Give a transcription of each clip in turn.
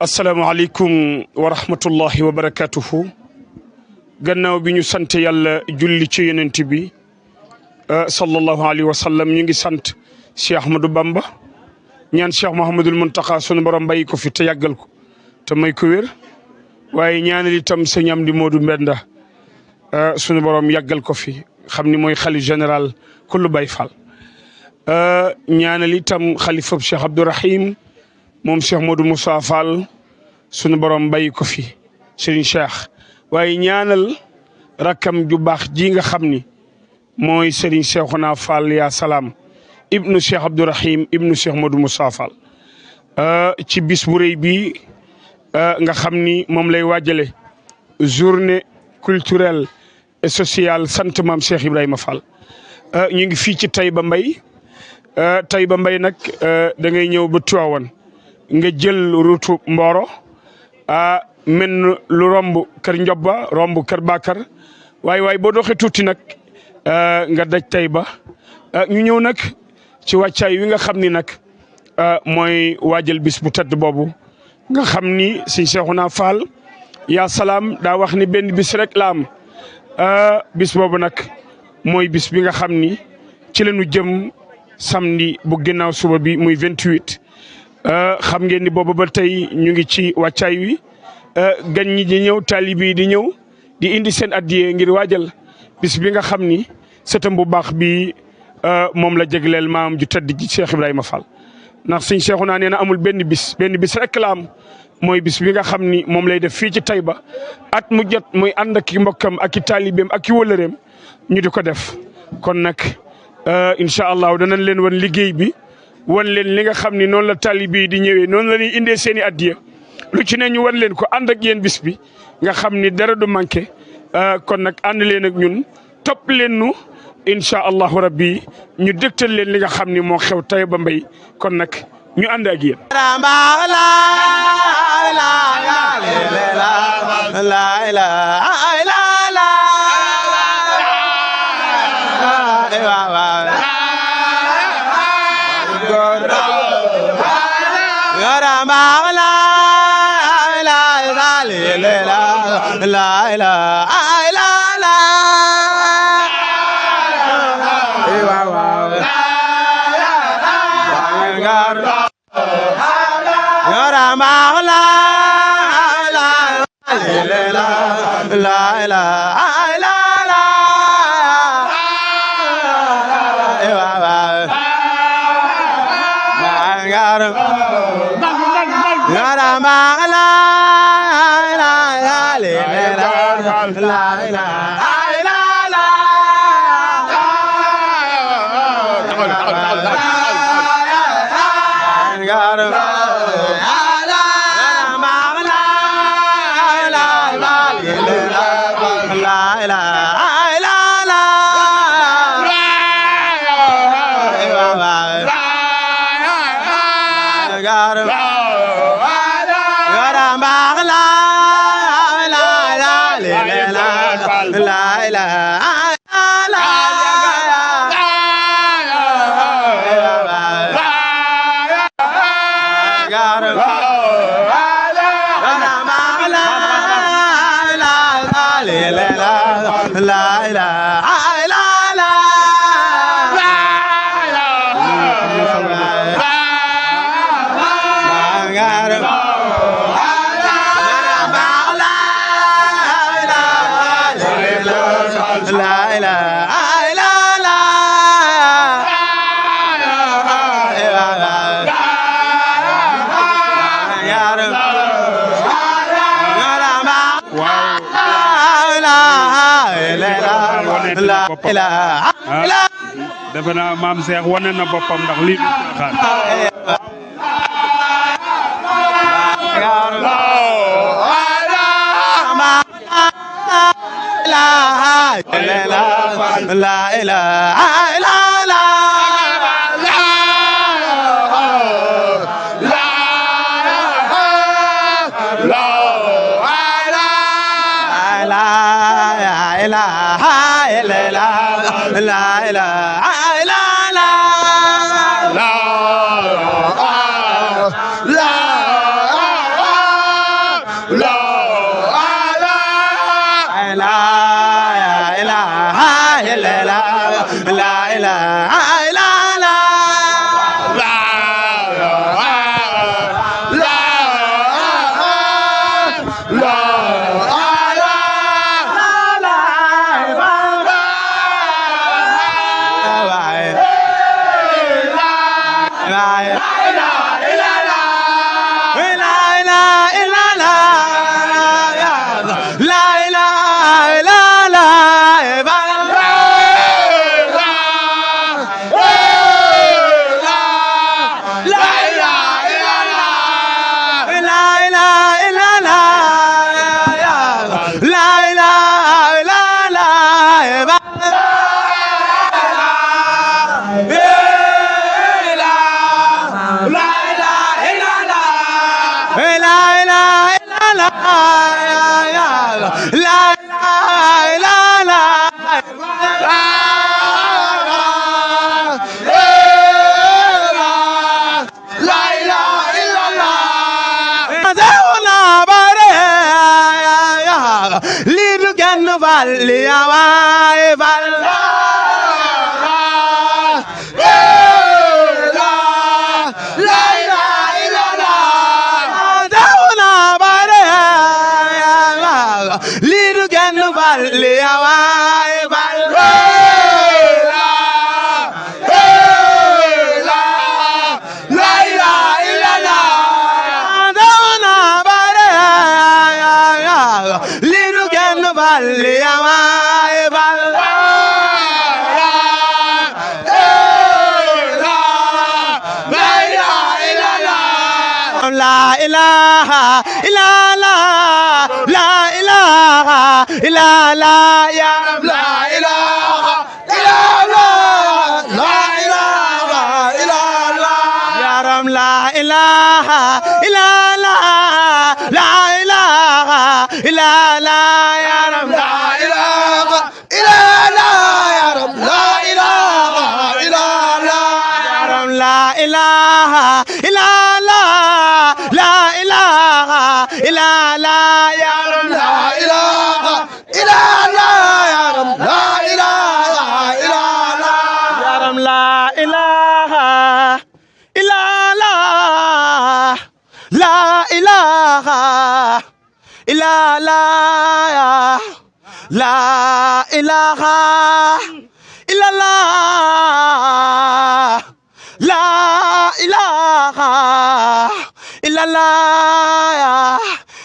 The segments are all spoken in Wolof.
asalaamaaleykum wa rahmatullahi wa barakatuhu gannaaw bi ñu sant yàlla julli ci yonent bi sallallahu alayhi wa sallam ñu ngi sant Cheikh Ahmadou Bamba ñaan Cheikh Mouhamadul Mountakha sunu borom bàyyi ko fi te yàggal ko te may ko wér waaye ñaanal itam sëñ Amdi Modou Mbenda sunu borom yàggal ko fi xam ni mooy xalif général kullu Baye Fall ñaanal itam xalifa Cheikh Abdourahim moom Cheikh Modou Moussa Fall sunu borom bàyyi ko fi Serigne Cheikh waaye ñaanal rakkam ju baax ji nga xam ni mooy Serigne Cheikhouna Fall yaa salaam ibnu Cheikh Abdourahim ibnu Cheikh Modou Moussa Fall ci bis bu rëy bi nga xam ni moom lay waajale journée culturelle et sociale sant maam Cheikh Ibrahima Fall ñu ngi fii ci Taïba Mbaye Taïba Mbaye nag da ngay ñëw ba Tivaouane nga jël route Mboro men lu romb kër Njobba romb kër Bakar waaye boo doxee tuuti nag nga daj Taïba ñu ñëw nag ci wàccaay wi nga xam ni nag mooy waajal bis bu tedd boobu nga xam ni si Cheikhouna Fall yaa salaam daa wax ni benn bis rek la am bis boobu nag mooy bis bi nga xam ni ci la ñu jëm samedi bu ginnaaw suba bi muy 28. xam ngeen ni boobu ba tey ñu ngi ci wàccaay wi gan ñi di ñëw taalibe yi di ñëw di indi seen addiye ngir waajal bis bi nga xam ni sëtam bu baax bi moom la jégleel maam ju tedd ji Cheikh Ibrahima Fall ndax sëñ Cheikhouna nee na amul benn bis rek la am mooy bis bi nga xam ni moom lay def fii ci Taïba at mu jot muy ànd ak i mbokkam ak i taalibeem ak i wëllëreem ñu di ko def kon nag incha allah danañ leen wan liggéey bi. wan leen li nga xam ni noonu la taalibe yi di ñëwee noonu la ñuy indee seen i addiya lu ci ne ñu wan leen ko ànd ak yéen bis bi nga xam ni dara du manqué kon nag ànd leen ak ñun topp leen nu incha allahu rabbi ñu dégtal leen li nga xam ni moo xew Taïba Mbaye kon nag ñu ànd ak yéen. defe naa maam Cheikh wane na boppam ndax lii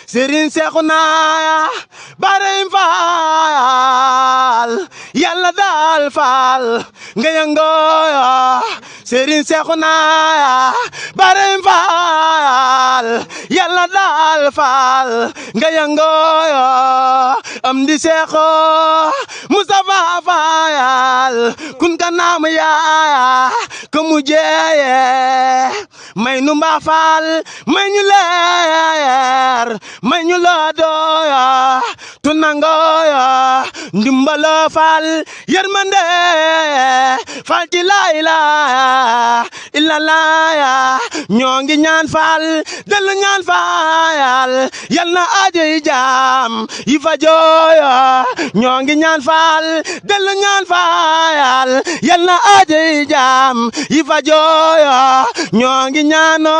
Serigne Cheikhouna Barim Fall Yàlla daal Fall nga yëngoo Serigne Cheikhouna Barim Fall Yàlla daal Fall nga yëngoo am di Cheikho Moustapha Fall kun kanam ya ko mu jeeye may nu mbaa Fall may ñu leer may ñu la doya tu nangoya ndimbalo Fall yërmande Fall ci la ilaha illallah ñoo ngi ñaan Fall del ñaan Fall yal na aajo jaam yi fa jooya ñoo ngi ñaan Fall del ñaan Fall yal na aajo jaam yi fa jooya ñoo ngi ñaano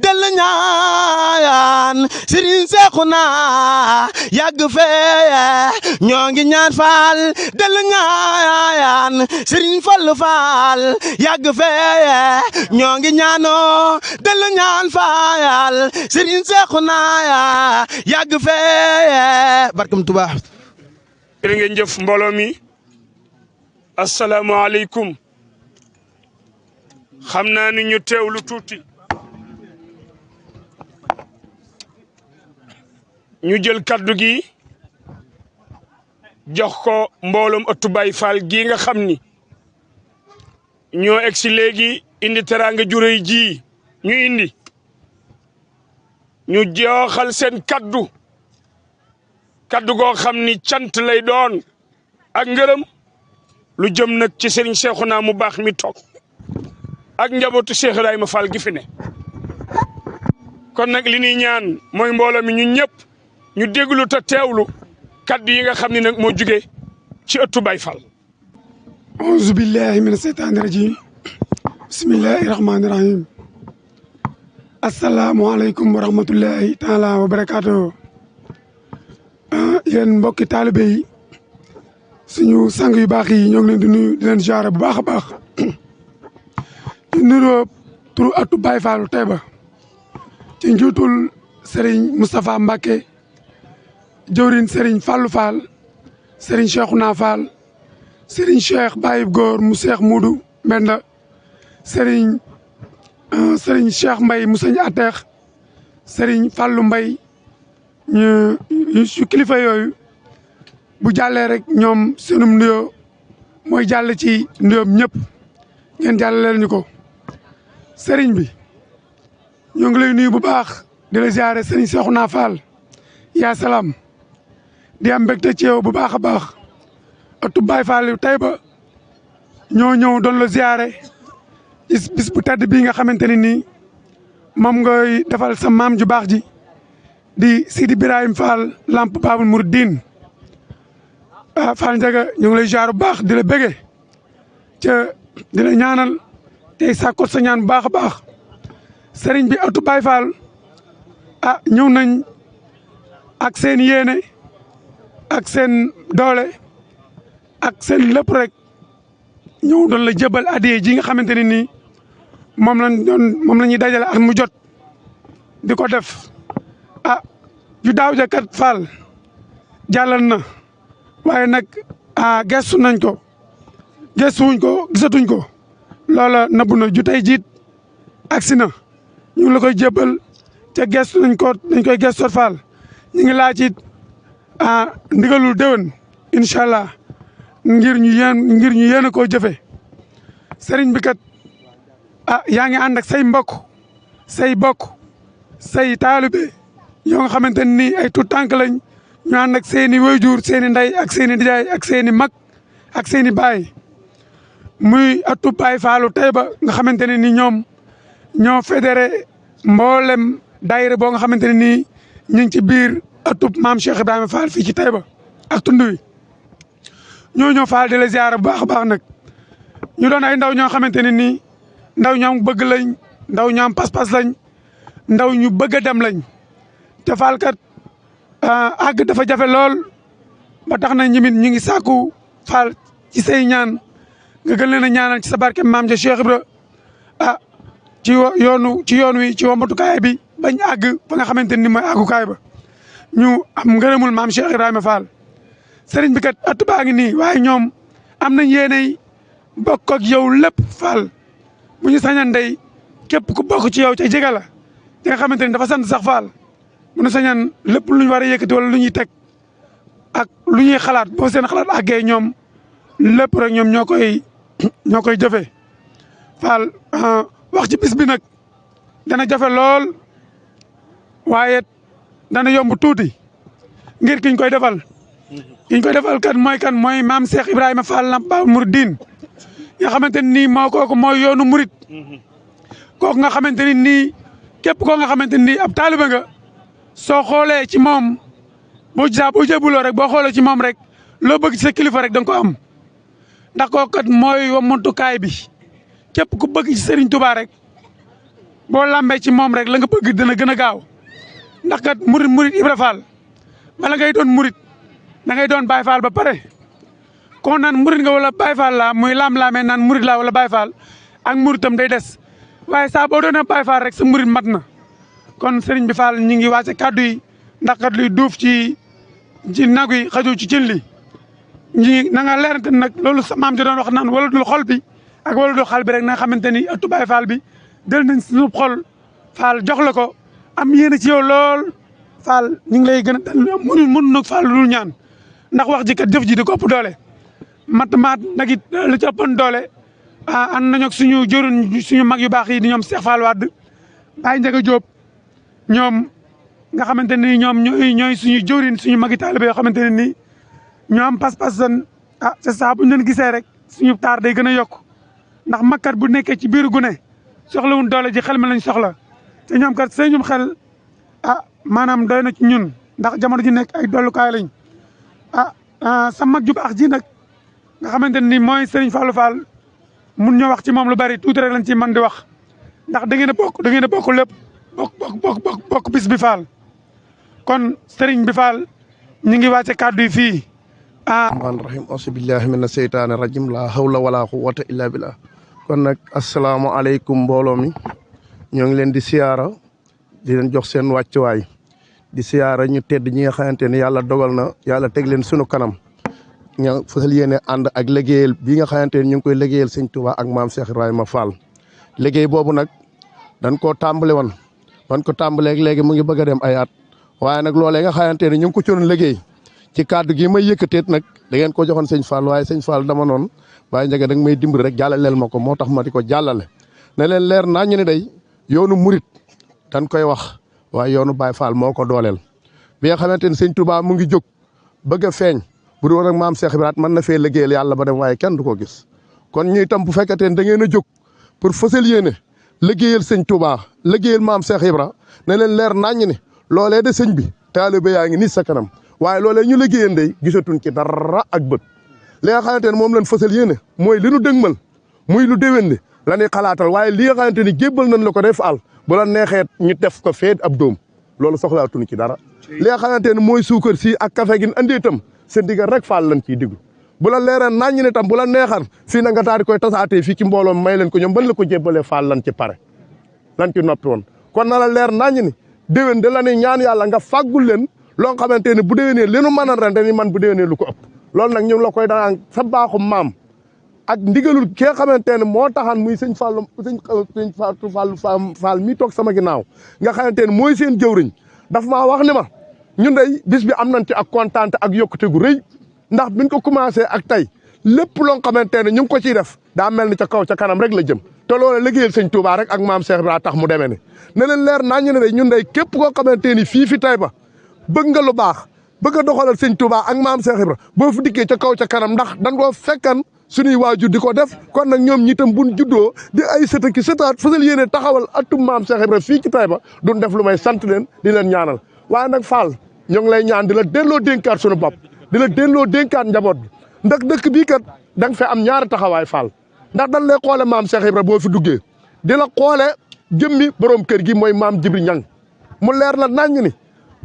del ñaan Serigne Cheikhouna yàgg fee ñoo ngi ñaan Fall del ñaan Serigne Fallou Fall yàgg fee ñoo ngi ñaano del ñaan Fall Serigne Cheikhouna yàgg fee barkam Tuubaa. jërë ngeen jëf mbooloo mi asalaamaaleykum xam naa ni ñu teewlu tuuti ñu jël kaddu gi jox ko mbooloom ëttu Baay Faal gi nga xam ni ñoo egsi léegi indi teraanga juréy ji ñu indi ñu joxal seen kaddu goo xam ni cant lay doon ak ngërëm lu jëm nag ci Serigne Cheikhouna mu baax mi toog ak njabootu Cheikh Ibrahima Fall gi fi ne kon nag li ñuy ñaan mooy mbooloo mi ñun ñëpp ñu déglu te teewlu kaddu yi nga xam ne nag moo jugee ci ëttu Baye Fall. auzu billahi mina seytaani rajim bismillahi rahmaani rahim asalaamualeykum wa rahmatullahi taala wa barakaatu. yéen mbokki taalibe yi suñu sang yu baax yi ñoo ngi leen di nuyu di leen ziare bu baax a baax di nuyoo turu ëttu Baye Fallu Taïba ci njuutul Serigne Moustapha Mbacké jëwriñ Serigne Fallou Fall Serigne Cheikhouna Fall Serigne Cheikh Baye Góor mu Cheikh Moudou Mbenda Serigne Cheikh Mbaye mu sëñ Ateex Serigne Fallou Mbaye ñu su kilifa yooyu bu jàllee rek ñoom seenum nuyoo mooy jàll ci nuyoom ñëpp ngeen jàllaleel ñu ko Serigne bi ñoo ngi lay nuyu bu baax di la ziare Serigne Cheikhouna Fall yaa salaam di am mbégte ci yow bu baax a baax ëttu Baye Fall Taïba ñoo ñëw doon la ziare bis bu tedd bii nga xamante ne nii moom ngay defal sa maam ju baax ji di Sidi Ibrahima Fall Lamp Babul Mouridine Fall Ndiaga ñu ngi lay ziar bu baax di la bége ca di la ñaanal tey sàkkoot sa ñaan bu baax a baax sëriñ bi ëttu Baye Fall ñëw nañ ak seen yéene ak seen doole ak seen lépp rek ñëw doon la jébal addiya ji nga xamante ne nii moom la ñuy dajale at mu jot di ko def ju daaw ja kat Fall jàllal na waaye nag gestu nañ ko gestuwuñ ko gisatuñ ko loola nëbbu na ju tey jiit agsi na ñu ngi la koy jébal ca gestu nañ ko dañ koy gestoot Fall ñu ngi laaj it ndigalul déwén incha allah ngir ñu yéen a koo jëfe sëriñ bi kat yaa ngi ànd ak say mbokk say bokk say taalibe yoo nga xamante ni ay tout tànk lañ ñu ànd ak seen i waajur seen i ndey ak seen i nijaay ak seen i mag ak seen i baay muy ëttu Baye Fallu Taïba nga xamante ne ni ñoom ñoo fédéré mboolem daayira boo nga xamante ne nii ñu ngi ci biir ëttub maam Cheikh Ibrahima Fall fii ci Taïba ak tund wi ñoo ñëw Fall di la ziar bu baax a baax nag ñu doon ay ndaw ñoo xamante ne nii ndaw ñu am bëgg lañ ndaw ñu am pas-pas lañ ndaw ñu bëgg a dem lañ te Fall kat àgg dafa jafe lool ba tax na ñimit ñu ngi sàkku Fall ci say ñaan nga gën leen a ñaanal ci sa barke maam ja Cheikh Ibra ci yoon wi ci wombatukaay bi bañ àgg ba nga xamante ni mooy àggukaay ba ñu am ngërëmul maam Cheikh Ibrahima Fall sëriñ bi kat ëtt baa ngi nii waaye ñoom am nañ yéenay bokk ak yow lépp Fall bu ñu sañan day képp ku bokk ci yow ca jege la nga xamante ni dafa sant sax Fall bu ñu sañan lépp lu ñu war a yëkkati wala lu ñuy teg ak lu ñuy xalaat boo seen xalaat àggee ñoom lépp rek ñoom ñoo koy jëfee Fall wax ci bis bi nag dana jafe lool waaye dana yomb tuuti ngir kiñ koy defal kan mooy maam Cheikh Ibrahima Fall Lamp Babul Mouridine nga xamante ni moo kooku mooy yoonu murit kooku nga xamante ni nii képp koo nga xamante ni ab taaliba nga soo xoolee ci moom boo jébuloo rek boo xoolee ci moom rek loo bëgg ci sa kilifa rek da nga ko am ndax kooku kat mooy wamantukaay bi képp ku bëgg ci Serigne Touba rek boo lambee ci moom rek la nga bëgg dina gën a gaaw ndax kat murit Ibra Fall bala ngay doon murit da ngay doon Baye Fall ba pare kon naan murit nga wala Baye Fall la muy laam-laamee naan murit la wala Baye Fall ak muritam day des waaye saa boo doonee Baye Fall rek sa murit mat na kon Serigne bi Fall ñu ngi wàcce kaddu yi ndax kat luy duuf ci nag yi xaju ci cin li ñi na nga leerante nag loolu sa maam di doon wax naan wala dul xol bi ak wala dul xal bi rek na nga xamante ni ëttu Baye Fall bi del nañ suñu xol Fall jox la ko am yéene ci yow lool Fall ñu ngi lay gën a dal mënu nag Fall lu ñaan ndax wax ji kat jëf ji di ko ëpp doole mat nag it lu ci ëppoon doole ànd nañu ak suñu jëriñ suñu mag yu baax yi di ñoom Cheikh Fall Wade Baye Ndiaga Diop ñoom nga xamante ni ñoom ñooy suñu jëriñ suñu magi taalibe yoo xamante ne nii ñoo am pas-pas san c'est ça bu ñu leen gisee rek suñu taar day gën a yokk ndax makkat bu nekkee ci biir gune soxlawuñ doole ji xel ma lañ soxla te ñoom kat seen ñum xel maanaam doy na ci ñun ndax jamono ji nekk ay dollukaay lañ sa mag ju baax ji nag nga xamante ni mooy Serigne Fallou Fall mun ñoo wax ci moom lu bari tuuti rek lañ ci mën di wax ndax da ngeen a bokk lépp bokk bis bi Fall kon Serigne bi Fall ñu ngi wàcce kàddu yi fii rahmaan rahim auzu billahi mina seytaani rajim la hawla wala quwwata illa billah kon nag asalaamaaleykum mbooloo mi ñoo ngi leen di siyaara di leen jox seen wàccuwaay di siyaara ñu tedd ñi nga xamante ne yàlla dogal na yàlla teg leen sunu kanam ña fasal yéene ànd ak liggéeyal bii nga xamante ne ñu ngi koy liggéeyal sëñ Touba ak maam Cheikh Ibrahima Fall liggéey boobu nag dañ koo tàmbale woon ban ko tàmbalee léegi mu ngi bëgg a dem ay at waaye nag loolee nga xamante ne ñu ngi ko ci doon liggéey ci kàddu gi may yëkkateet nag da ngeen ko joxoon sëñ Fall waaye sëñ Fall dama noonu waaye njëge da nga may dimbali rek jàllaleel ma ko moo tax ma di ko jàllale ne leen leer naa ñu ne day yoonu murit dañ koy wax waaye yoonu Baye Fall moo ko dooleel bi nga xamante ne sëñ Touba mu ngi jóg bëgg a feeñ bu doon ak maam Cheikh Ibrahima mën na fee liggéeyal yàlla ba dem waaye kenn du ko gis kon ñuy tam bu fekkete ne da ngeen a jóg pour fësal yéene liggéeyal sëñ Touba liggéeyal maam Cheikh Ibrahima ne leen leer naññ ne loolee de sëñ bi taalibe yaa ngi nii sa kanam waaye loolee ñu liggéeyal day gisatuñ ci dara ak bët li nga xamante ne moom lañ fësal yéene mooy li nu dëgmal muy lu déwén la ñuy xalaatal waaye li nga xamante ni jébbal nañ la ko def Fall bu la neexee ñu def ko feet ab doom loolu soxlaatuñu ci dara li nga xamante ne mooy suukar si ak café gi andi itam seen diggal rek Fall lañ ciy diglu bu la leeral naññ ne tam bu la neexar fii na nga taal di koy tasaatee fii ci mbooloo may leen ko ñoom ban la ko jébbalee Fall lan ci pare lan ci noppi woon kon na la leer naññ ni déwén de la ñuy ñaan yàlla nga fàggul leen loo xamante ne bu déwénee li nu mën a ren dañuy man bu déwénee lu ko ëpp loolu nag ñu la koy daan sa baaxum maam ak ndigalul ki nga xamante ne moo taxan muy sëñ Fallou sëñ Fallou Fall mi toog sama ginnaaw nga xamante ne mooy seen jëwriñ daf maa wax ne ma ñun day bis bi am nañ ci ak kontaan ak yokkute gu rëy ndax biñ ko commencé ak tey lépp loo xamante ne ñu ngi ko ciy def daa mel ni ca kaw ca kanam rek la jëm te loolu liggéeyal sëñ Touba rek ak maam Cheikh Ibrahima tax mu demee ne leen leer naa ñu ne day ñun day képp koo xamante ni fii fi Taïba bëgg nga lu baax bëgg a doxalal sëñ Touba ak maam Cheikh Ibrahima boo fi dikkee ca kaw ca kanam ndax dañ koo fekkan suñuy waajur di ko def kon nag ñoom ñi tam buñ juddoo di ay sëta ki sëtaat fasal yéene taxawal atum maam Cheikh Ibrahima fii ci Taïba duñ def lu may sant leen di leen ñaanal waaye nag Fall ñoo ngi lay ñaan di la delloo dénkaat suñu bopp di la delloo dénkaat njaboot bi ndax dëkk bii kat da nga fay am ñaari taxawaay Fall ndax dañ lay xoole maam Cheikh Ibrahima boo fi duggee di la xoole jëmmi borom kër gi mooy maam Jibril Ñang mu leer la naññ ni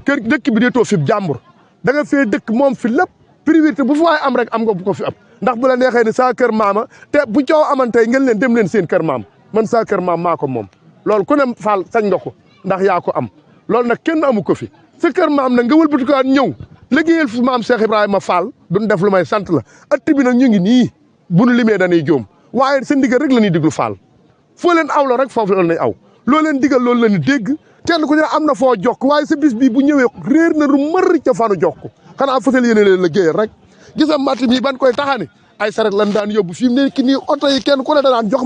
kër dëkk bi deetoo fi jàmbur da nga fee dëkk moom fi lépp priorité bu fi waay am rek am nga bu ko fi am ndax bu la neexee ni saa kër maama te bu coow amantey ngeen leen dem leen seen kër maam man saa kër maam maa ko moom loolu ku ne Fall sañ nga ko ndax yaa ko am loolu nag kenn amu ko fi sa kër maam nag nga wëlbati ko ñëw liggéeyal fi maam Cheikh Ibrahima Fall duñ def lu may sant la ëtt bi nag ñu ngi nii bu nu limee dañuy jóom waaye seen ndigal rek la ñuy diglu Fall foo leen aw la rek foofu la ñuy aw loo leen digal loolu la ñuy dégg kenn ku ne am na foo jokk waaye sa bis bii bu ñëwee réer na lu mër ca fanu jokk xanaa fasal yéene leen liggéeyal rek gisam matt mi ban koy taxani ay saret lan daan yóbbu fi mu nekk nii oto yi kenn ku ne danaan jox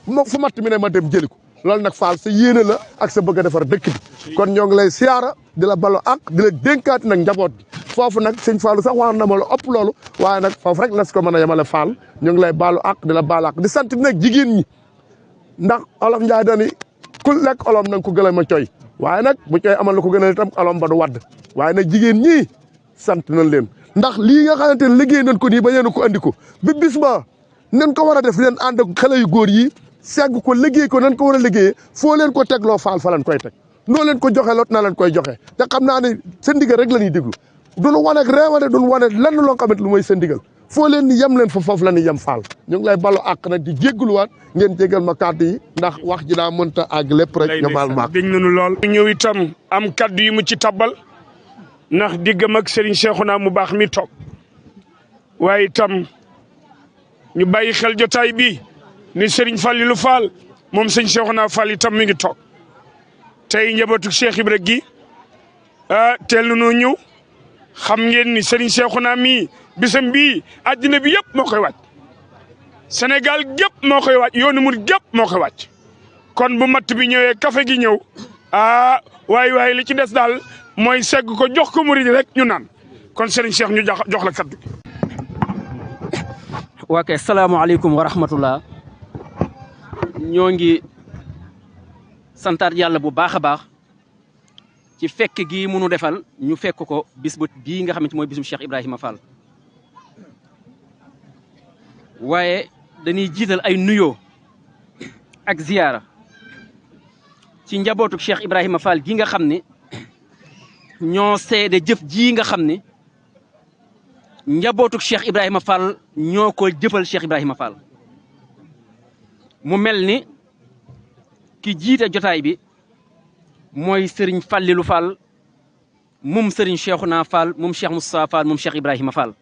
ma fu matt mi ne ma dem jëli ko loolu nag Fall sa yéene la ak sa bëgg a defar dëkk bi kon ñoo ngi lay siyaara di la balo ak di la dénkaat nag njaboot bi foofu nag sëñ Fallou sax wax na ma la ëpp loolu waaye nag foofu rek las ko mën a yemale Fall ñoo ngi lay balu ak di la balu ak di sant nag jigéen ñi ndax olof Njaay dani ku lekk olom nanga ko gëlal ma coy waaye nag bu coy amal la ko gënal itam olom ba du wadd waaye nag jigéen ñii sant nañ leen ndax lii nga xamante ne liggéey nañ ko nii ba yéen ko andi ko bi bis ba nañ ko war a def leen ànd ak xale yu góor yi segg ko liggéey ko nañ ko war a liggéeyee foo leen ko tegloo Fall fa lañ koy teg noo leen ko joxe lot na leen koy joxe te xam naa ne sa ndigal rek la ñuy déglu duñu wane ak réewale duñu wane lenn loo xamante lu mooy sa ndigal foo leen ni yem leen fa foofu la ñuy yem Fall ñu ngi lay balu àq nag di jégaluwaat ngeen jégal ma kàddu yi ndax wax ji daa mënta àgg lépp rek nga baal ma dégg nañu lool ñëw itam am kàddu yi mu ci tabbal ndax diggam ak Serigne Cheikhouna mu baax mi toog waaye itam ñu bàyyi xel jotaay bi ni Serigne Fallilou Fall moom sëñ Cheikhouna Fall itam mi ngi toog tey njabootu Cheikh Ibra gi teel nañoo ñëw xam ngeen ni Serigne Cheikhouna mii bisam bii àddina bi yëpp moo koy wàcc Sénégal gépp moo koy wàcc yoonu murid gépp moo koy wàcc kon bu matt bi ñëwee café gi ñëw waaye li ci des daal mooy segg ko jox ko murid rek ñu naan kon Serigne Cheikh ñu jox la kaddu gi. waa kay salaamaaleykum wa rahmatullah ñoo ngi santaat yàlla bu baax a baax ci fekk gi munu defal ñu fekk ko bis bii nga xamante mooy bisum Cheikh Ibrahima Fall waaye dañuy jiital ay nuyoo ak ziyaara ci njabootu Cheikh Ibrahima Fall gi nga xam ne ñoo seede jëf ji nga xam ne njabootu Cheikh Ibrahima Fall ñoo ko jëfal Cheikh Ibrahima Fall mu mel ni ki jiite jotaay bi mooy Serigne Fallilou Fall moom Serigne Cheikhouna Fall moom Cheikh Moustapha Fall moom Cheikh Ibrahima Fall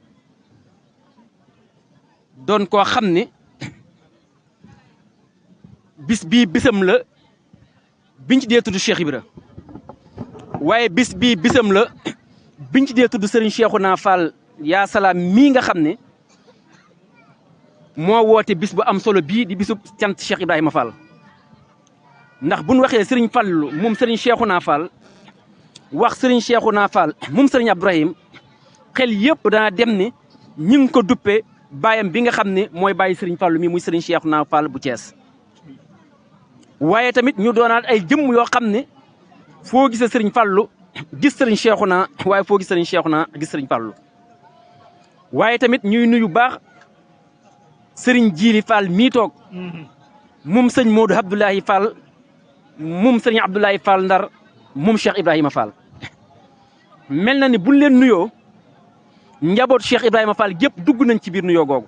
doon koo xam ne bis bii bisam la biñ ci dee tudd Cheikh Ibra waaye bis bii bisam la biñ ci dee tudd Serigne Cheikhouna Fall yaa salaam mii nga xam ne moo woote bis bu am solo bii di bisu cant Cheikh Ibrahima Fall ndax buñ waxee Serigne Fallou moom Serigne Cheikhouna Fall wax Serigne Cheikhouna Fall moom Serigne Abdourahim xel yëpp dana dem ne ñi ngi ko duppe baayam bi nga xam ne mooy bàyyi Serigne Fallou mi muy Serigne Cheikhouna Fall bu Thiès waaye tamit ñu doonaat ay jëmm yoo xam ne foo gisee Serigne Fallou gis Serigne Cheikhouna waaye foo gis Serigne Cheikhouna gis Serigne Fallou waaye tamit ñuy nuyu baax Serigne Djili Fall mii toog moom sëñ Modou Abdoulaye Fall moom Serigne Abdoulaye Fall Ndar moom Cheikh Ibrahima Fall mel na ni buñ leen nuyoo njaboot Cheikh Ibrahima Fall gépp dugg nañ ci biir nuyoo googu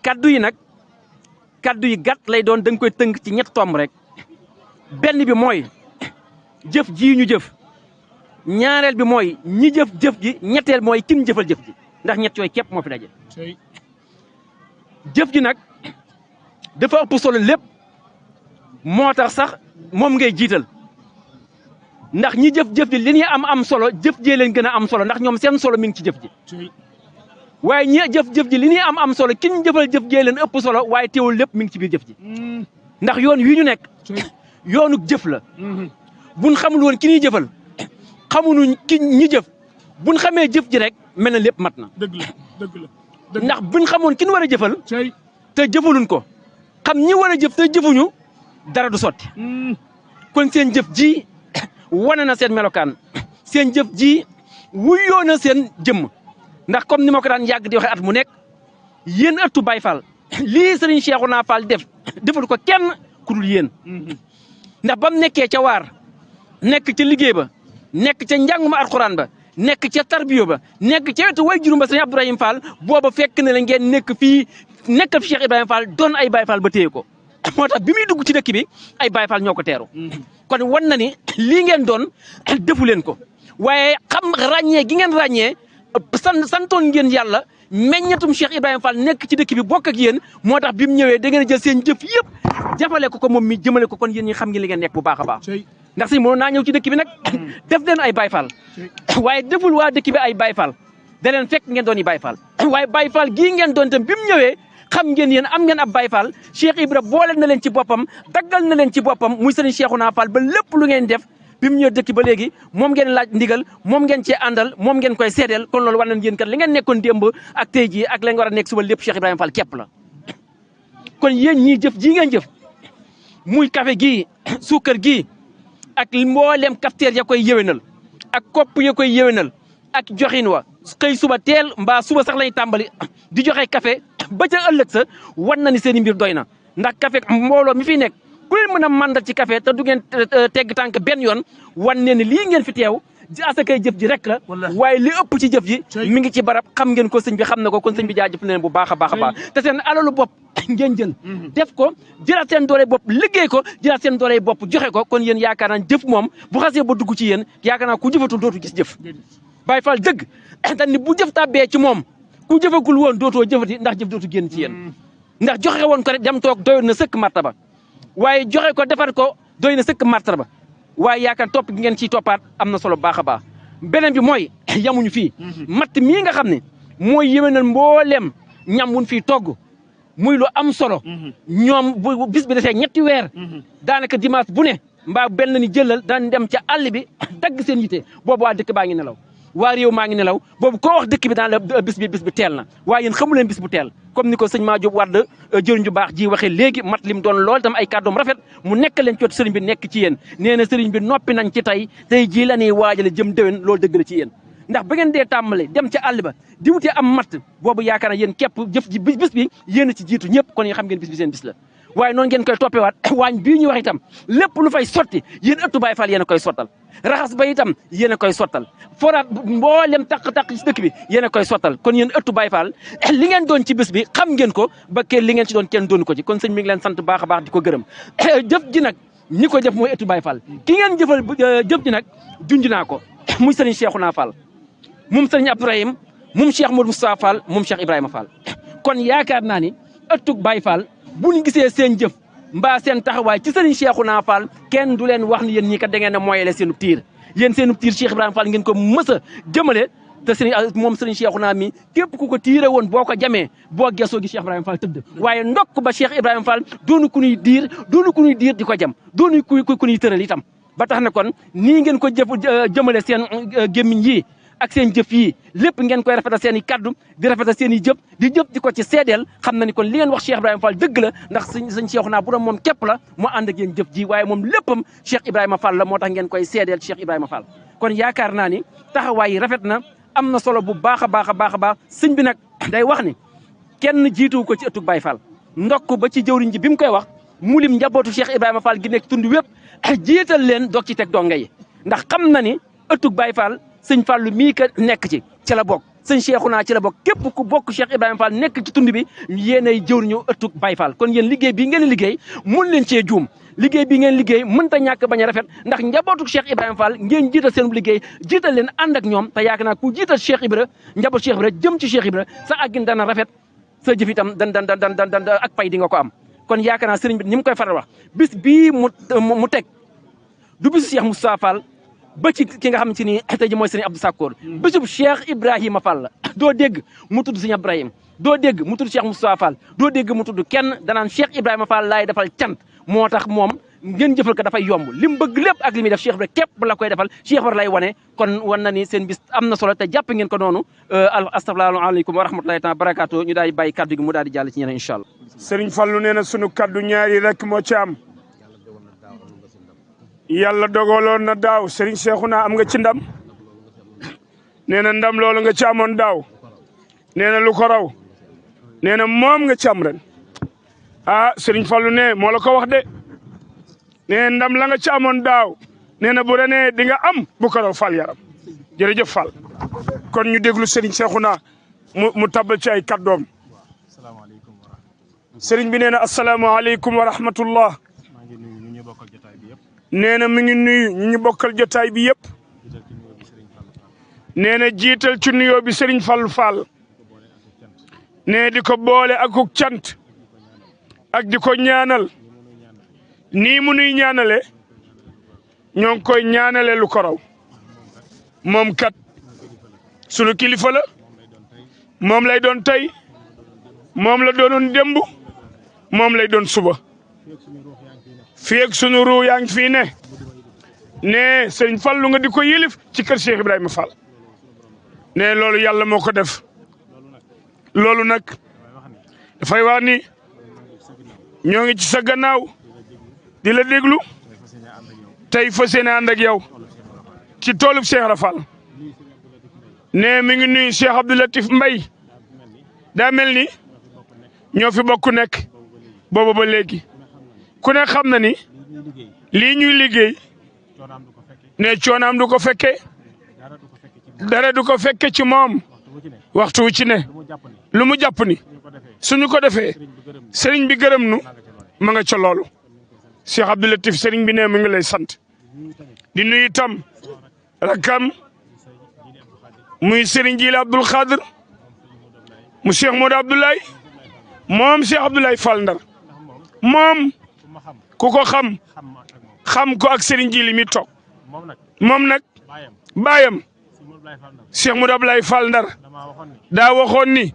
kaddu yi nag kaddu yi gàtt lay doon da nga koy tënk ci ñett tomb rek benn bi mooy jëf ji ñu jëf ñaareel bi mooy ñi jëf ji ñetteel mooy kin jëfal jëf ji ndax ñett yooyu képp moo fi daje jëf ji nag dafa ëpp solo lépp moo tax sax moom ngay jiital ndax ñi jëf ji li ñuy am solo jëf jee leen gën a am solo ndax ñoom seen solo mi ngi ci jëf ji waaye ñi jëf ji li ñuy am solo ki ñu jëfal jëf jee leen ëpp solo waaye teewul lépp mi ngi ci biir jëf ji ndax yoon wi ñu nekk yoonu jëf la buñ xamul woon ki ñuy jëfal xamuñu ki ñi jëf buñ xamee jëf ji rek mel na lépp mat na dëgg la ndax buñ xamoon ki ñu war a jëfal te jëfaluñ ko xam ñi war a jëf te jëfuñu dara du sotti kon seen jëf ji wane na seen melokaan seen jëf ji wuyoo na seen jëmm ndax comme ni ma ko daan yàgg di waxe at mu nekk yéen ëttu Baye Fall lii Serigne Cheikhouna Fall defal ko kenn ku dul yéen ndax bam nekkee ca waar nekk ca liggéey ba nekk ca njànguma alxuraan ba nekk ca tarbiyo ba nekk ca wetu way juróom ba Serigne Abdourahim Fall booba fekk na la ngeen nekk fii nekkal fi Cheikh Ibrahima Fall doon ay Baye Fall ba téye ko moo tax bi muy dugg ci dëkk bi ay Baye Fall ñoo ko teeru kon wan na ni lii ngeen doon defu leen ko waaye xam ràññee gi ngeen ràññee santoon ngeen yàlla meññatum Cheikh Ibrahima Fall nekk ci dëkk bi bokk ak yéen moo tax bi mu ñëwee da ngeen jël seen jëf yëpp jafale ko moom mi jëmale ko kon yéen ñi xam ngeen li ngeen nekk bu baax a baax ndax si mënoon naa ñëw ci dëkk bi nag def leen ay Baye Fall waaye deful waa dëkk bi ay Baye Fall da leen fekk ngeen doon yi Baye Fall waaye Baye Fall gii ngeen doon tam bi mu ñëwee xam ngeen yéen am ngeen ab Baye Fall Cheikh Ibra boole na leen ci boppam daggal na leen ci boppam muy Serigne Cheikhouna Fall ba lépp lu ngeen def bi mu ñëw dëkk ba léegi moom ngeen laaj ndigal moom ngeen cee àndal moom ngeen koy seedeel kon loolu war nañ yéen kat li ngeen nekkoon démb ak tey jii ak la nga war a nekk suba lépp Cheikh Ibrahima Fall képp la kon yéen ñii jëf jii ngeen jëf muy café gii suukar gii ak mboolem cafetière ya koy yéwénal ak kopp ya koy yéwénal ak joxin wa xëy suba teel mbaa suba sax lañu tàmbali di joxe café ba ca ëllëg sa wan na ni seen i mbir doy na ndax café mbooloo mi fi nekk ku leen mën a mandal ci café te du ngeen tegg tànk benn yoon wan ne ni lii ngeen fi teew ji asakay jëf ji rek la waaye li ëpp ci jëf ji mi ngi ci barab xam ngeen ko sëñ bi xam na ko kon sëñ bi jaajëf na leen bu baax a baax a baax te seen alalu bopp ngeen jël def ko jëlaat seen doole bopp liggéey ko jëlaat seen doole bopp joxe ko kon yéen yaakaar naa jëf moom bu xasee ba dugg ci yéen yaakaar naa ku jëfatul dootu gis jëf Baye Fall dëgg dañ ni bu jëf tàbbee ci moom ku jëfagul woon dootoo jëfati ndax jëf dootu génn ci yéen ndax joxe woon ko rek dem toog doyoon na sëkk martaba waaye joxe ko defar ko doy na sëkk martaba waaye yaakaar topp gi ngeen ciy toppaat am na solo baax a baax beneen bi mooy yamuñu fii matt mii nga xam ne mooy yéwénal mboolem ñam wuñ fii togg muy lu am solo ñoom bu bis bi desee ñetti weer daanaka dimanche bu ne mbaa benn ni jëlal daan dem ca àll bi dagg seen yite boobu waa dëkk baa ngi nelaw waa réew maa ngi nelaw boobu koo wax dëkk bi daan la bis bi teel na waaye yéen xamu leen bis bu teel comme ni ko sëñ Maa Jóob Wàdd jëriñ ju baax ji waxee léegi mat lim doon lool tam ay kàddoom rafet mu nekk leen coot sëriñ bi nekk ci yéen nee na sëriñ bi noppi nañ ci tey jii la ñuy waajale jëm déwén loolu dëgg la ci yéen ndax ba ngeen dee tàmbale dem ca àll ba di wutee am matt boobu yaakaar na yéen képp jëf ji bis bi yéen a ci jiitu ñëpp kon yi xam ngeen bis bi seen bis la waaye noonu ngeen koy toppewaat waañ bii ñuy wax itam lépp lu fay sotti yéen ëttu Baay Faal yéen a koy sottal raxas ba itam yéen a koy sottal foraat mboolem taq-taq ci dëkk bi yéen a koy sottal kon yéen ëttu Baay Faal li ngeen doon ci bis bi xam ngeen ko ba kenn li ngeen ci doon kenn doonu ko ci kon sëñ mi ngi leen sant baax a baax di ko gërëm jëf ji nag ñi ko jëf mooy ëttu Baay Faal ki ngeen jëfal jëf ji nag junj naa ko muy sëriñ Cheikhouna Fall moom sëriñ Abdourahim moom Cheikh Modou Moustapha Fall moom Cheikh Ibrahima Fall kon yaakaar naa ni ëttug Baay Fall bu ñu gisee seen jëf mbaa seen taxawaay ci sëriñ Cheikhouna Fall kenn du leen wax ni yéen ñii kat da ngeen a moyele seenu tiir yéen seenu tiir Cheikh Ibrahima Fall ngeen ko mës a jëmale te sëriñ moom sëriñ Cheikhouna mi képp ku ko tiire woon boo ko jamee boo gesoo gi Cheikh Ibrahima Fall tëdd waaye ndokk ba Cheikh Ibrahima Fall doonu ku ñuy diir di ko jam doonu ku ñuy tëral itam ba tax na kon nii ngeen ko jëmale seen gémmiñ yi ak seen jëf yi lépp ngeen koy rafetal seen i kaddu di rafetal seen i jëf di ko ci seedeel xam na ni kon li ngeen wax Cheikh Ibrahima Fall dëgg la ndax sëñ Cheikhouna bu doon moom képp la mu ànd ak yéen jëf ji waaye moom léppam Cheikh Ibrahima Fall la moo tax ngeen koy seedeel Cheikh Ibrahima Fall kon yaakaar naa ni taxawaay yi rafet na am na solo bu baax a baax a baax a baax sëñ bi nag day wax ni kenn jiituwu ko ci ëttug Baay Fall ndokk ba ci jëwriñ ji bi mu koy wax mu lim njabootu Cheikh Ibrahima Fall gi nekk tund wépp jiital leen doog ci teg donga yi ndax xam na ni ëttug Baay Fall sëñ Fallu mii ka nekk ci la bokk sëñ Cheikhouna ci la bokk képp ku bokk Cheikh Ibrahima Fall nekk ci tund bi yéenay jëwriñu ëttug Baay Fall kon yéen liggéey bii ngeen liggéey mun leen cee juum liggéey bi ngeen liggéey mënta ñàkk bañ a rafet ndax njabootu Cheikh Ibrahima Fall ngeen jiital seen liggéey jiital leen ànd ak ñoom te yaakaar naa ku jiital Cheikh Ibra njaboot Cheikh Ibra jëm ci Cheikh Ibra sa àggin dana rafet sa jëf itam dan ak pay di nga ko am kon yaakaar naa sëriñ bi ni mu koy faral wax bis bii mu teg du bisu Cheikh Moustapha Fall ba ci ki nga xam ci ni tey ji mooy sëriñ Abdou Sakkoor bisub Cheikh Ibrahima Fall la doo dégg mu tudd sëriñ Ibrahima doo dégg mu tudd Cheikh Moustapha Fall doo dégg mu tudd kenn danaan Cheikh Ibrahima Fall laay defal cant moo tax moom ngeen jëfal ko dafay yomb li mu bëgg lépp ak li muy def Cheikh Ibrahima képp la koy defal Cheikh Ibrahima lay wane kon wan na ni seen bis am na solo te jàpp ngeen ko noonu astafurlahialeykum wa rahmatulahi taala barakaatu ñu daal di bàyyi kaddu gi mu daal di jàll ci ñeneen incha allah. Sëriñ Fallu nee na sunu kaddu ñaari rek moo ci am yàlla dogaloon na daaw Serigne Cheikhouna am nga ci ndam nee na ndam loolu nga ci amoon daaw nee na lu ko raw nee na moom nga ci am ren Serigne Fallu ne moo la ko wax de nee ndam la nga ci amoon daaw nee na bu renee di nga am bu ko raw Fall yaram jërëjëf Fall kon ñu déglu Serigne Cheikhouna mu tabal ci ay kaddoom Serigne bi nee na asalaamaaleykum wa rahmatullah nee na mi ngi nuyu ñu ñu bokkal jotaay bi yëpp nee na jiital ci nuyoo bi Serigne Fallou Fall nee di ko boole akuk cant ak di ko ñaanal nii mu nuy ñaanale ñoo ngi koy ñaanale lu ko raw moom kat sunu kilifa la moom lay doon tey moom la doonoon démb moom lay doon suba fii ak sunu ruu yaa ngi fii ne Serigne Fallu nga di ko yilif ci kër Cheikh Ibrahima Fall ne loolu yàlla moo ko def loolu nag dafay wax ni ñoo ngi ci sa gannaaw di la déglu tey fas yéene ànd ak yow ci toolub Cheikh Ibra Fall ne mi ngi nuyu Cheikh Abdou Latif Mbaye daa mel ni ñoo fi bokk nekk booba ba léegi ku ne xam na ni lii ñuy liggéey ne coonaam du ko fekke dara du ko fekke ci moom waxtu wu ci ne lu mu jàpp ni suñu ko defee sëriñ bi gërëm nu ma nga ca loolu Cheikh Abdou Latif sëriñ bi ne mu ngi lay sant di nuyu itam rakam muy sëriñ Jili Abdoul Khadir mu Cheikh Modou Abdoulaye moom Cheikh Abdoulaye Fall Ndar moom ku ko xam ko ak Serigne Jili mi toog moom nag baayam Cheikh Modou Abdoulaye Fall Ndar daa waxoon ni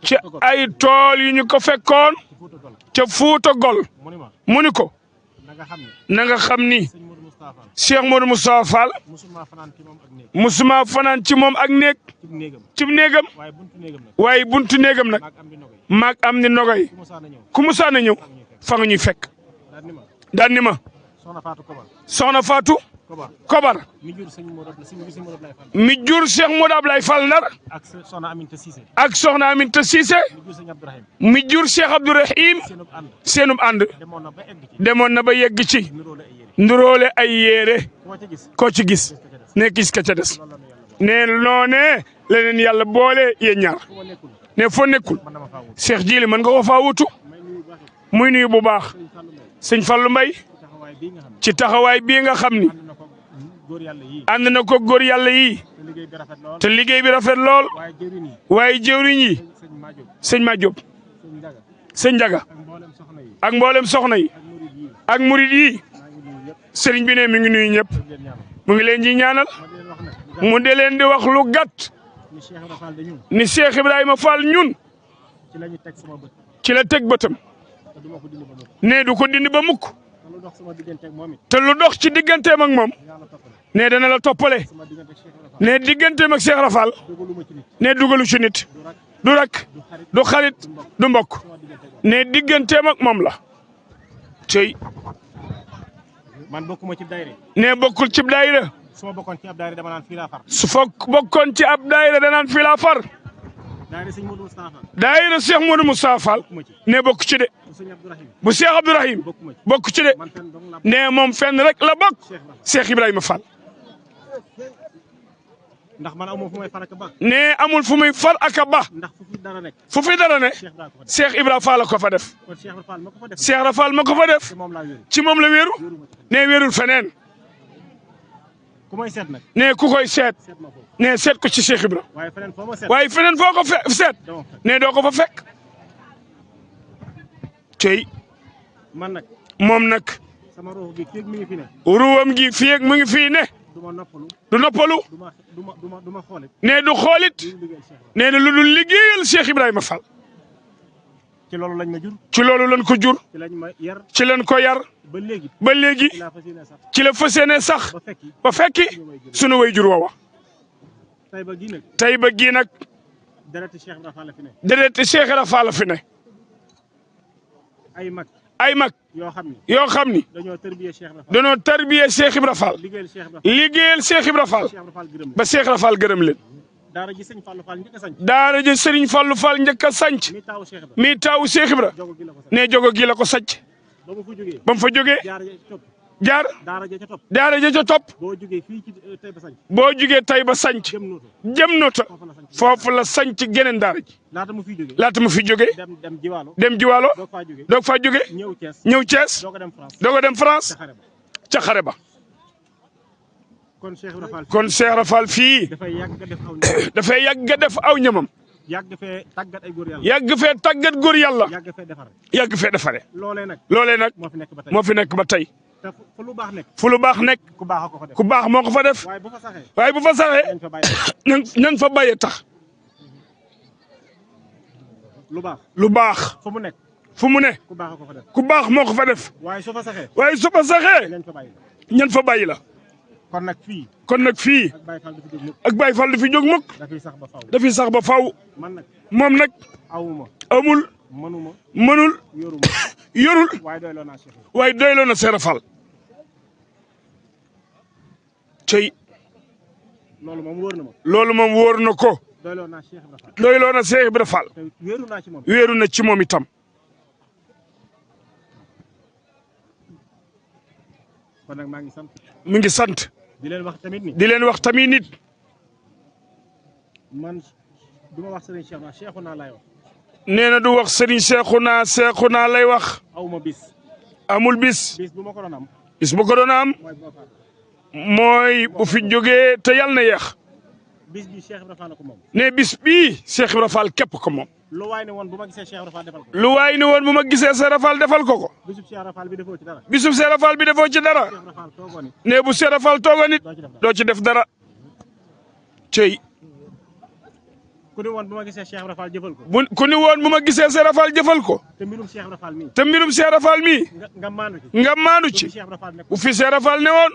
ci ay tool yu ñu ko fekkoon ca Fuuta Gol mu ni ko na nga xam ni Cheikh Modou Moustapha Fall musuma fanaan ci moom ak néeg ci néegam waaye buntu néegam nag maag am ni nogay ku musaana ñëw fa nga ñuy fekk daan ni ma soxna Fatou Kobar mi jur Cheikh Modou Ablaye Fall Ndar ak soxna Aminta Cissé mi jur Cheikh Abdourahim seenub ànd demoon na ba yegg ci nduroole ay yére koo ci gis ne gis ka ca des ne noone leneen yàlla boole yéen ñaar ne foo nekkul Cheikh Jili mën nga ko faa wutu muy nuyu bu baax sëñ Fallou Mbaye ci taxawaay bii nga xam ni ànd na ko góor yàlla yi te liggéey bi rafet lool waaye jëwriñ yi sëñ Madiop sëñ Ndiaga ak mboolem soxna yi ak murid yi sëriñ bi ne mi ngi nuyu ñëpp mu ngi leen di ñaanal mu de leen di wax lu gàtt ni Cheikh Ibrahima Fall ñun ci la teg bëtam ne du ko dindi ba mukk te lu dox ci digganteem ak moom ne dana la toppale ne digganteem ak Cheikh Rafal ne dugalu ci nit du rak du xarit du mbokk ne digganteem ak moom la tey man bokkuma ci daayira ne bokkul ci daayira su ma bokkoon ci ab daayira dama naan fii laa far su fokk bokkoon ci ab daayira danaan fii laa far daayira sëñ Modou Moustapha Fall daayira Cheikh Modou Moustapha Fall ne bokk ci de bu Cheikh Abdourahim bokk ci de ne moom fenn rek la bokk Cheikh Ibrahima Fall ndax man amul fu may far ak ba ne amul fu muy far ak ba ndax fu fi dara nekk fu fi dara ne Cheikh Ibrahima Fall ko fa def Cheikh Rafal ma ko fa def ci moom la wéeru ne wéerul feneen ku may seet nag ne ku koy seet ne seet ko ci Cheikh Ibra waaye feneen foo ko seet ne doo ko fa fekk tey man nag moom nag sama ruux gi fii mi ngi fi ne ruwam gi fii mu ngi fii ne du noppalu du ma xoolit ne du xoolit nee na lu dul liggéeyal Cheikh Ibrahima Fall ci loolu lañ ma jur ci loolu lañ ko jur ci lañ ma yar ci lañ ko yar ba léegi ci la fas yéene sax ba fekki sunu way jur woowa tey ba gii nag dereti Cheikh Ibra Fall la fi ne ay mag yoo xam ni dañoo tarbiyee Cheikh Ibra Fall liggéeyal Cheikh Ibra Fall ba Cheikh Ibra Fall gërëm leen daara ji Serigne Fallou Fall njëkk a sanc mi taawu Cheikh Ibra ne jogo gi la ko sanc ba mu fa jógee jaar daara ja ca topp boo jugee Taïba sanc jëm nota foofu la sanc geneen daara ji laata mu fi jógee dem Jiwaalo doog faa jóge ñëw Thiès doog a dem France ca xare ba kon Cheikh Ibra Fall fii dafay yàgg a def aw ñamam yàgg fee tàggat góor yàlla yàgg fee defare loolee nag moo fi nekk ba tey fu lu baax nekk ku baax moo ko fa def waaye bu fa saxee nañ fa bàyyee tax lu baax fu mu ne ku baax moo ko fa def waaye su fa saxee ñan fa bàyyi la kon nag fii ak Baye Fall du fi jóg mukk dafiy sax ba faw moom nag amul mënul yorul waaye doyloo na Cheikh Fall cey loolu moom wóor na ko doyloo na Cheikh Ibra Fall wéeru na ci moom itam mi ngi sant di leen wax tamit nit man du ma wax Serigne Cheikhouna lay wax nee na du wax Serigne Cheikhouna lay wax awma bis amul bis bu ma ko doon am bis bu ko doon am mooy bu fi jógee te yàlla na yeex bis bi Cheikh Ibra Fall ko moom ne bis bii Cheikh Ibra Fall képp ko moom lu waay ne woon bu ma gisee Cheikh Ibra Fall defal ko lu waay ne woon bu ma gisee Cheikh Ibra Fall defal ko bisub Cheikh Ibra Fall bi defoo ci dara bisub Cheikh Ibra Fall bi defoo ci dara ne bu Cheikh Ibra Fall toogoon it doo ci def dara cey ku ni woon bu ma gisee Cheikh Ibra Fall jëfal ko. ku ni woon bu ma gisee Cheikh Ibra Fall jëfal ko. te mbirum Cheikh Ibra Fall mii. te mbirum Cheikh Ibra Fall mii. nga maanu ci. nga maanu ci. bu fi Cheikh Ibra Fall ne woon.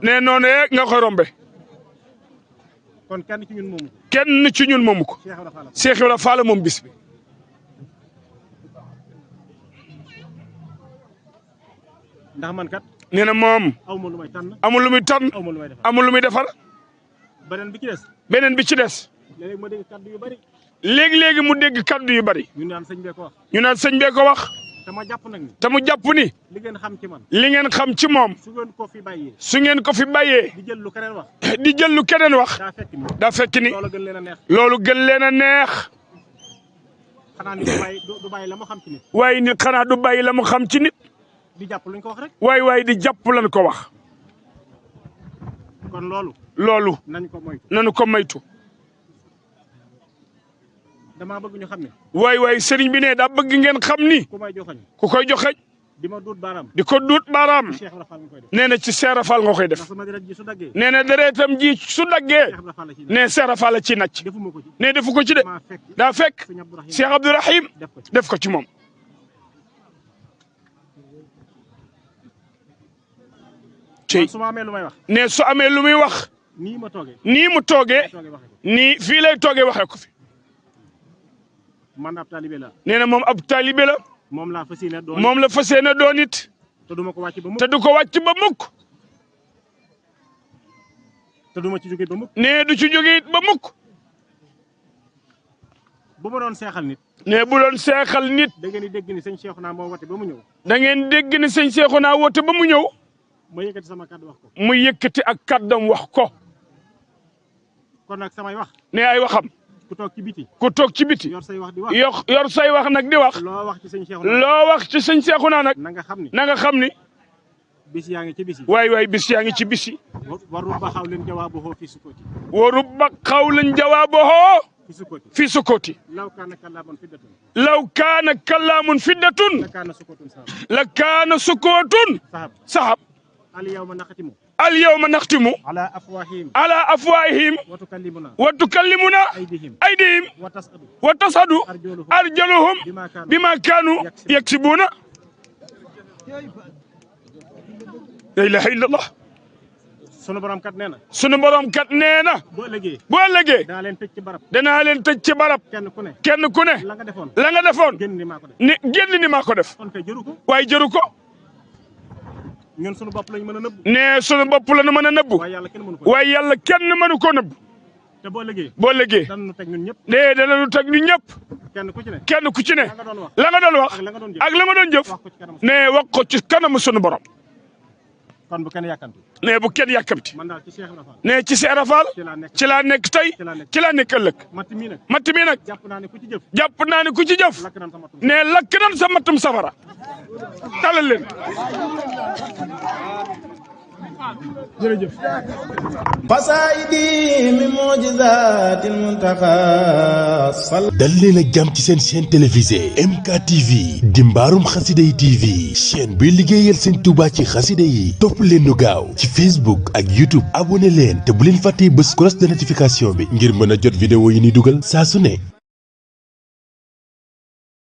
ne noonu nga koy rombe. kon kenn ci ñun moomu ko. kenn ci ñun moomu ko. Cheikh Ibra Fall moom bis bi. ndax man kat. nee na moom. amul lu may tànn. amul lu muy tànn. amul lu muy defar. beneen bi ci des. beneen bi ci des. léegi ma dégg kaddu yu bari. léegi mu dégg kaddu yu bari. ñu naan sëñ bee ko wax. ñu naan sëñ bee ko wax. te ma jàpp nag ni. te mu jàpp ni. li ngeen xam ci man. li ngeen xam ci moom. su ngeen ko fi bàyyee. su ngeen ko fi bàyyee. di jël lu keneen wax. di jël lu keneen wax. daa fekk ni. loolu gën leen a neex. loolu gën leen a neex. xanaa ni du bàyyi la mu xam ci nit. waaye nit xanaa du bàyyi la mu xam ci nit. di jàpp luñ ko wax rek. waaye di jàpp lañ ko wax. kon loolu. loolu. nañu ko moytu. damaa bëgg ñu xam ne. waay sëriñ bi ne daa bëgg ngeen xam ni. ku may joxañ. ku koy joxeñ. di ma duut baaraam. di ko duut baaraam. nee na ci Cheikh Ibra Fall nga koy def. nee na deretam ji su daggee. ne Cheikh Ibra Fall la ci nacc. ne defu ko ci de. daa fekk Cheikh Abdourahim def ko ci moom. su ma amee lu may wax. ne su amee lu muy wax. nii ma toogee. nii mu toogee. nii fii lay toogee waxee ko fi. man ab taalibe la. nee na moom ab taalibe la. moom la fas yéene doon. moom la fas yéene doon it. te du ma ko wàcc ba mukk. te du ko wàcc ba mukk. te du ma ci jóge ba mukk. nee du ci jóge it ba mukk. bu ma doon seexal nit. nee bu doon seexal nit. da ngeen di dégg ni sëñ Cheikhouna moo woote ba mu ñëw. da ngeen dégg ni sëñ Cheikhouna woote ba mu ñëw. ma yëkkati sama kàddu wax ko. mu yëkkati ak kàddam wax ko. kon nag samay wax. nee ay waxam. ku toog ci biti. ku toog ci biti. yor say wax di wax. yor say wax nag di wax. loo wax ci sëñ Cheikhouna. loo wax ci sëñ Cheikhouna nag. na nga xam ni. na nga xam ni. bis yaa ngi ci bis yi. waay bis yaa ngi ci bis yi. wa rubba xawlin jawaabuhu fi sukkooti. wa rubba xawlin jawaabuhu fi sukkooti. law kaana kallaamun fiddatun. law kaana kallaamun fiddatun. la kaana sukkootun. sahab. al yawma naxtimu. ala afwaahihim. wa tukallimuna. aydihim. wa tasadu. arjuluhum. bima kaanu yaksibuuna. la ilaha illallah. sunu borom kat nee na. sunu borom kat nee na. boo ëllëgee. danaa leen tëj ci barab. danaa leen tëj ci barab. kenn ku ne. la nga defoon. génn ni maa ko def. kon kay jëru ko. waaye jëru ko. ñun sunu bopp lañ mën a nëbbu. nee sunu bopp la ñu mën a nëbbu. waaye yàlla kenn mënu koo nëbbu. te boo ëllëgee. danañu teg ñun ñëpp. nee danañu teg ñun ñëpp. kenn ku ci ne. la nga doon wax. ak la nga doon jëf. nee wax ko ci kanamu sunu borom. kon bu kenn yàkkamti. nee bu kenn yàkkamti. man daal ci Cheikh Ibra Fall. nee ci Cheikh Ibra Fall. ci laa nekk tey. ci laa nekk ëllëg. matt mi nag. jàpp naa ne ku ci jëf. nee lakk nan sa mattum safara. talal leen. jërëjëf. fasaidi min mujizatil muntaqa. dal leen ak jàmm ci seen télévisé MKTV di mbaarum xasida yi TV chaîne bi liggéeyal sëñ Touba ci xasida yi topp leen nu gaaw ci Facebook ak YouTube abonné leen te bu leen fàttee bës cloche de notification bi ngir mën a jot vidéo yi ni dugal saa su ne.